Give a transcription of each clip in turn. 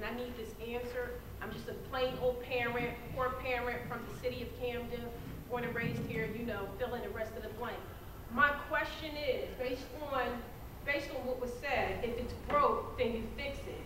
and I need this answer. I'm just a plain old parent, poor parent from the city of Camden, born and raised here, you know, fill in the rest of the blank. My question is, based on what was said, if it's broke, then you fix it.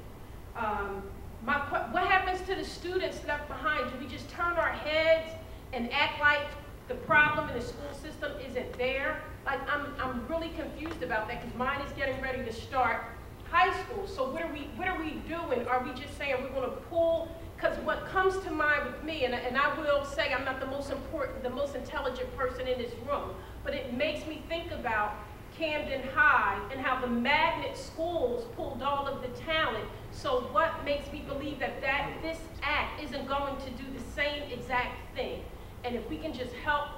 What happens to the students left behind? Do we just turn our heads and act like the problem in the school system isn't there? Like, I'm really confused about that, because mine is getting ready to start high school. So what are we doing? Are we just saying we're going to pull? Because what comes to mind with me, and I will say I'm not the most intelligent person in this room, but it makes me think about Camden High and how the magnet schools pulled all of the talent. So what makes me believe that this act isn't going to do the same exact thing? And if we can just help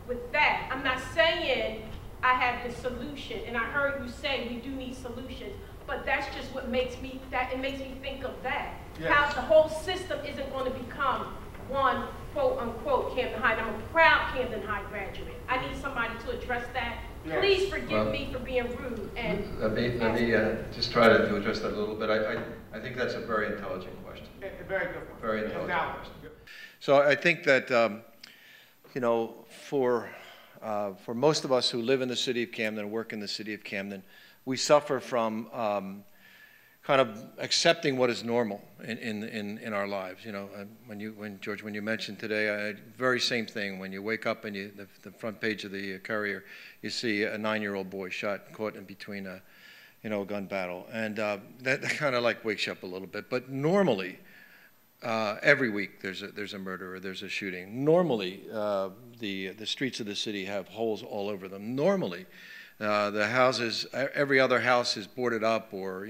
with that, I'm not saying I have the solution, and I heard you say we do need solutions, but that's just what makes me think of that. Yes. How the whole system isn't going to become one quote unquote Camden High. And I'm a proud Camden High graduate. I need somebody to address that. Yes. Please forgive me for being rude. And let me just try to address that a little bit. I think that's a very intelligent question. A very good one. Very intelligent question. So I think that you know, for most of us who live in the city of Camden and work in the city of Camden, we suffer from kind of accepting what is normal in our lives. You know, George, when you mentioned today, very same thing. When you wake up and the front page of the Courier, you see a 9-year-old boy caught in between a gun battle, and that kind of like wakes you up a little bit. But normally, every week there's a murder or there's a shooting. Normally, the streets of the city have holes all over them. Normally, the houses, every other house is boarded up or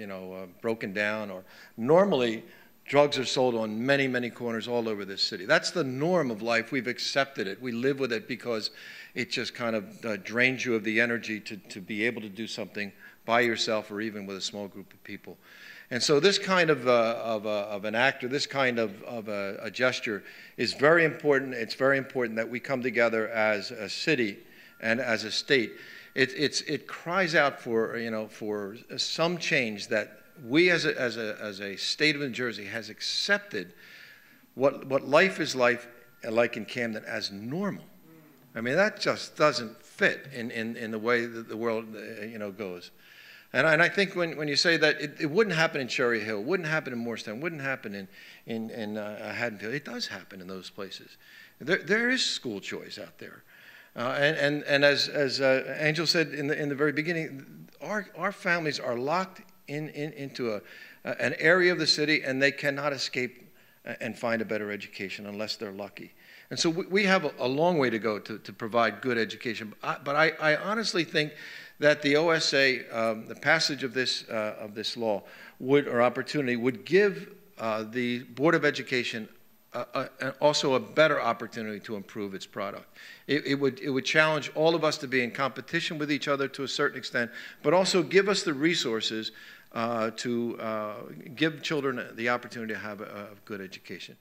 broken down. Or normally, drugs are sold on many, many corners all over this city. That's the norm of life. We've accepted it. We live with it because it just kind of drains you of the energy to be able to do something by yourself or even with a small group of people. And so this kind of an act, or this kind of a gesture is very important. It's very important that we come together as a city and as a state. It cries out for for some change, that we as a state of New Jersey has accepted what life is like in Camden as normal. I mean, that just doesn't fit in the way that the world goes. And I think when you say that it wouldn't happen in Cherry Hill, wouldn't happen in Morristown, wouldn't happen in Haddonfield, it does happen in those places. There is school choice out there. And as Angel said in the very beginning, our families are locked into an area of the city, and they cannot escape and find a better education unless they're lucky. And so we have a long way to go to provide good education. But I honestly think that the OSA, the passage of this law opportunity would give the Board of Education also a better opportunity to improve its product. It would challenge all of us to be in competition with each other to a certain extent, but also give us the resources to give children the opportunity to have a good education.